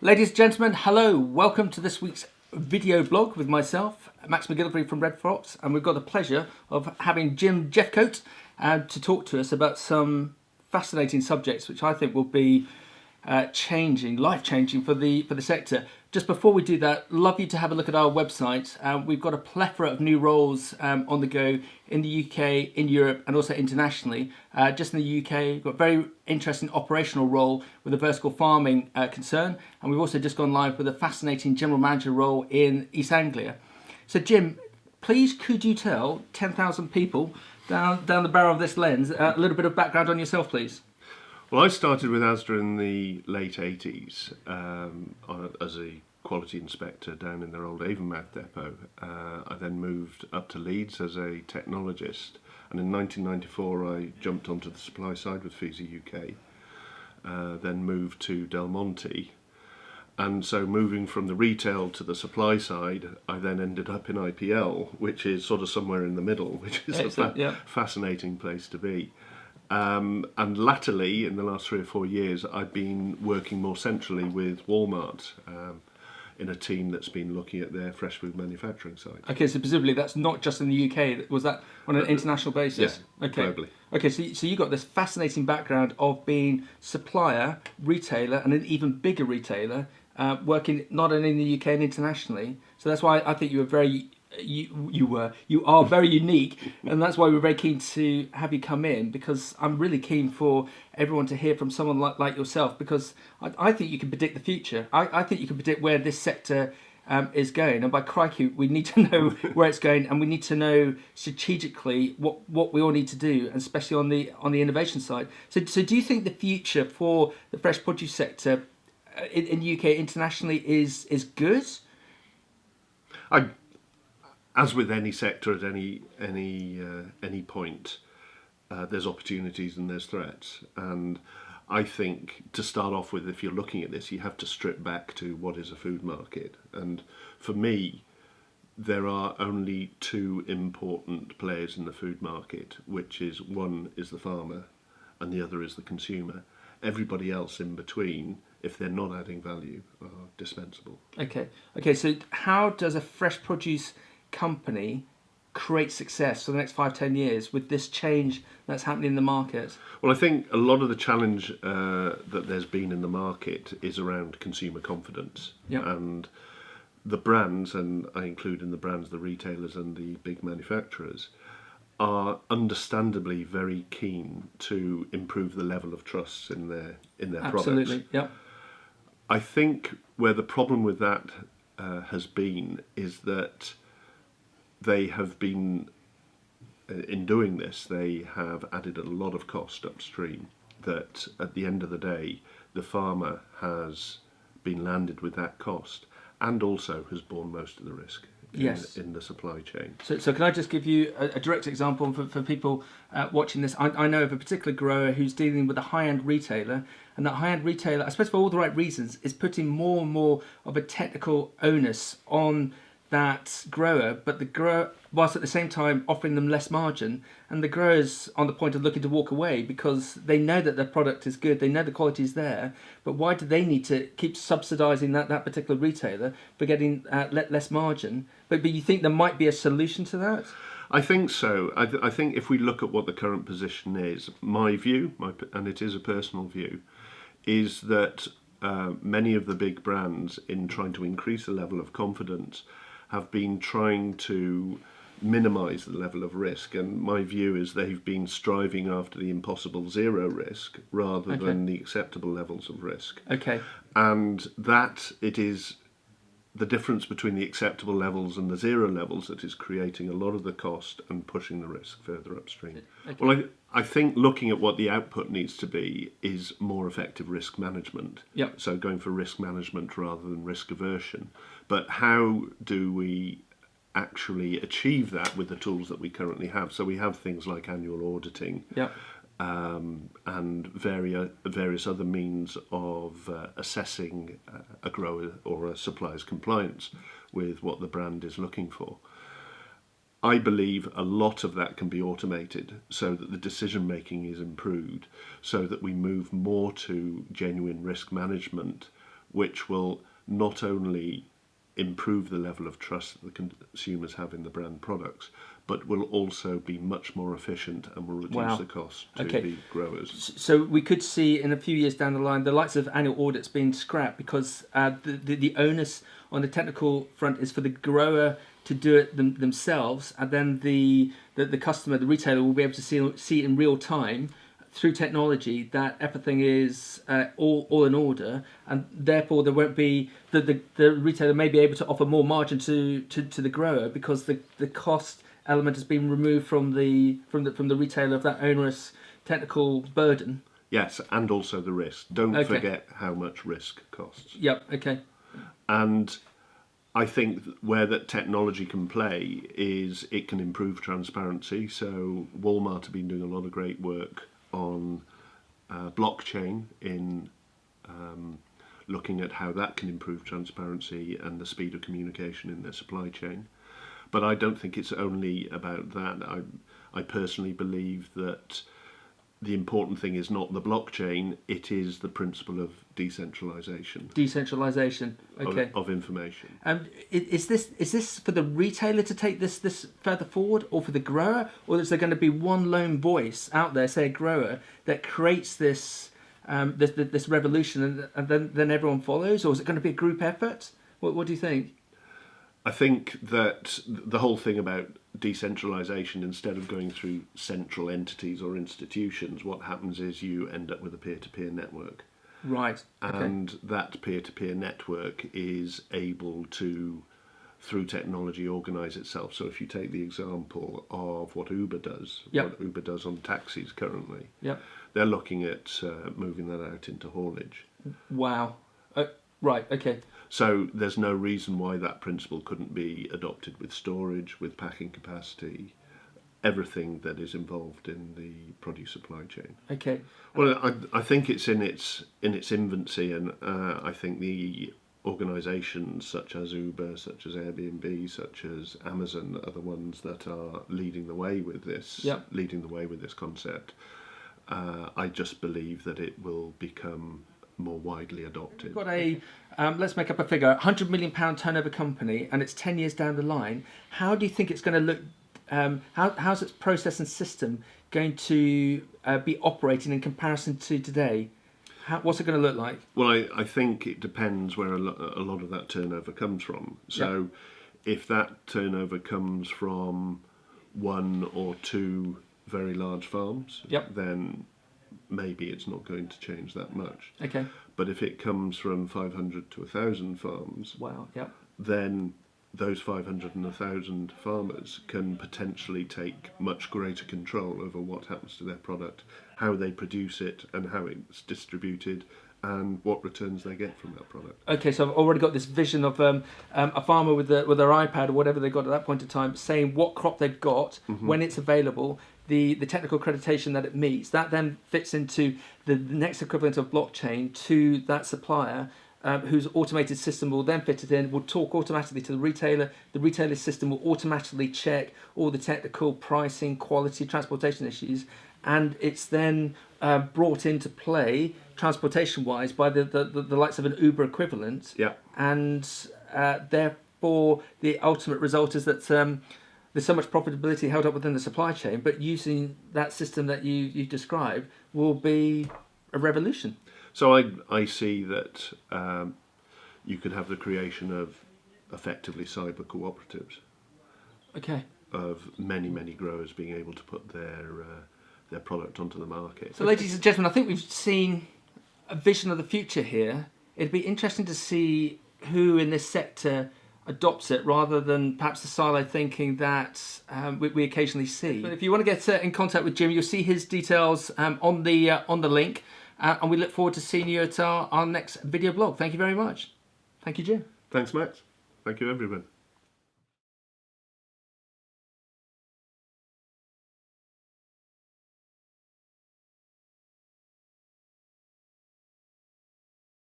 Ladies and gentlemen, hello. Welcome to this week's video blog with myself, Max MacGillivray from Redfox, and we've got the pleasure of having Jim Jefcoate to talk to us about some fascinating subjects which I think will be life-changing for the sector. Just before we do that, love you to have a look at our website. We've got a plethora of new roles on the go in the UK, in Europe, and also internationally. Just in the UK, we've got a very interesting operational role with a vertical farming concern, and we've also just gone live with a fascinating general manager role in East Anglia. So, Jim, please could you tell 10,000 people down the barrel of this lens a little bit of background on yourself, please? Well, I started with Asda in the late 80s as a quality inspector down in their old Avonmouth depot. I then moved up to Leeds as a technologist, and in 1994 I jumped onto the supply side with Foxy UK, then moved to Del Monte. And so moving from the retail to the supply side, I then ended up in IPL, which is sort of somewhere in the middle, which is a fascinating place to be. And latterly, in the last 3 or 4 years, I've been working more centrally with Walmart in a team that's been looking at their fresh food manufacturing side. Okay, so presumably that's not just in the UK. Was that on an international basis? Yeah, okay. Globally. Okay, so you got this fascinating background of being supplier, retailer, and an even bigger retailer, working not only in the UK and internationally. So that's why I think you are very unique, and that's why we're very keen to have you come in, because I'm really keen for everyone to hear from someone like yourself, because I think you can predict the future. I think you can predict where this sector is going, and by crikey, we need to know where it's going, and we need to know strategically what we all need to do, and especially on the innovation side. So do you think the future for the fresh produce sector in the UK internationally is good? As with any sector at any point, there's opportunities and there's threats. And I think to start off with, if you're looking at this, you have to strip back to what is a food market. And for me, there are only two important players in the food market, which is one is the farmer and the other is the consumer. Everybody else in between, if they're not adding value, are dispensable. Okay. So how does a fresh produce company create success for the next 5-10 years with this change that's happening in the market? Well, I think a lot of the challenge that there's been in the market is around consumer confidence. Yep. And the brands, and I include in the brands the retailers and the big manufacturers, are understandably very keen to improve the level of trust in their products. Absolutely, yeah. I think where the problem with that has been is that they have been, in doing this, they have added a lot of cost upstream, that at the end of the day, the farmer has been landed with that cost and also has borne most of the risk in the supply chain. So can I just give you a direct example for people watching this? I know of a particular grower who's dealing with a high-end retailer, and that high-end retailer, I suppose for all the right reasons, is putting more and more of a technical onus on that grower, but the grower, whilst at the same time offering them less margin, and the grower's on the point of looking to walk away because they know that their product is good, they know the quality is there, but why do they need to keep subsidising that particular retailer for getting less margin? But you think there might be a solution to that? I think so. I think if we look at what the current position is, my view, and it is a personal view, is that many of the big brands, in trying to increase the level of confidence, have been trying to minimise the level of risk, and my view is they've been striving after the impossible zero risk rather than the acceptable levels of risk. Okay. And that it is the difference between the acceptable levels and the zero levels that is creating a lot of the cost and pushing the risk further upstream. Okay. Well, I think looking at what the output needs to be is more effective risk management. Yep. So going for risk management rather than risk aversion. But how do we actually achieve that with the tools that we currently have? So we have things like annual auditing. Yep. And various other means of assessing a grower or a supplier's compliance with what the brand is looking for. I believe a lot of that can be automated so that the decision making is improved, so that we move more to genuine risk management which will not only improve the level of trust that the consumers have in the brand products, but will also be much more efficient and will reduce the cost to the growers. So we could see in a few years down the line the likes of annual audits being scrapped because the onus on the technical front is for the grower to do it themselves, and then the customer, the retailer, will be able to see in real time through technology that everything is all in order, and therefore there won't be the retailer may be able to offer more margin to the grower because the cost element has been removed from the retailer of that onerous technical burden. Yes, and also the risk. Don't forget how much risk costs. Yep. Okay. And I think where that technology can play is it can improve transparency. So Walmart have been doing a lot of great work on blockchain in looking at how that can improve transparency and the speed of communication in their supply chain. But I don't think it's only about that. I personally believe that the important thing is not the blockchain, it is the principle of decentralization. Decentralization, okay. Of information. Is this for the retailer to take this further forward, or for the grower, or is there going to be one lone voice out there, say a grower, that creates this revolution and then everyone follows, or is it going to be a group effort? What do you think? I think that the whole thing about decentralization, instead of going through central entities or institutions, what happens is you end up with a peer-to-peer network. Right. And that peer-to-peer network is able to, through technology, organise itself. So if you take the example of what Uber does, what Uber does on taxis currently, they're looking at moving that out into haulage. Wow. Right, okay. So there's no reason why that principle couldn't be adopted with storage, with packing capacity, everything that is involved in the produce supply chain. Okay. Well, I think it's in its infancy, and I think the organisations such as Uber, such as Airbnb, such as Amazon are the ones that are leading the way with this, leading the way with this concept. I just believe that it will become more widely adopted. We've got a let's make up a figure, £100 million turnover company, and it's 10 years down the line. How do you think it's going to look? How's its process and system going to be operating in comparison to today? What's it going to look like? Well, I think it depends where a lot of that turnover comes from. So if that turnover comes from one or two very large farms, then maybe it's not going to change that much. Okay. But if it comes from 500 to 1,000 farms, then those 500 and 1,000 farmers can potentially take much greater control over what happens to their product, how they produce it, and how it's distributed, and what returns they get from that product. Okay, so I've already got this vision of a farmer with their iPad or whatever they got at that point in time, saying what crop they've got, when it's available, the technical accreditation that it meets. That then fits into the next equivalent of blockchain to that supplier, whose automated system will then fit it in, will talk automatically to the retailer. The retailer's system will automatically check all the technical, pricing, quality, transportation issues, and it's then brought into play transportation-wise by the likes of an Uber equivalent. And therefore the ultimate result is that there's so much profitability held up within the supply chain, but using that system that you described will be a revolution. So I see that you could have the creation of effectively cyber cooperatives. Okay. Of many growers being able to put their product onto the market. So, ladies and gentlemen, I think we've seen a vision of the future here. It'd be interesting to see who in this sector adopts it, rather than perhaps the silo thinking that we occasionally see. But if you want to get in contact with Jim, you'll see his details on the link. And we look forward to seeing you at our next video blog. Thank you very much. Thank you, Jim. Thanks, Max. Thank you, everyone.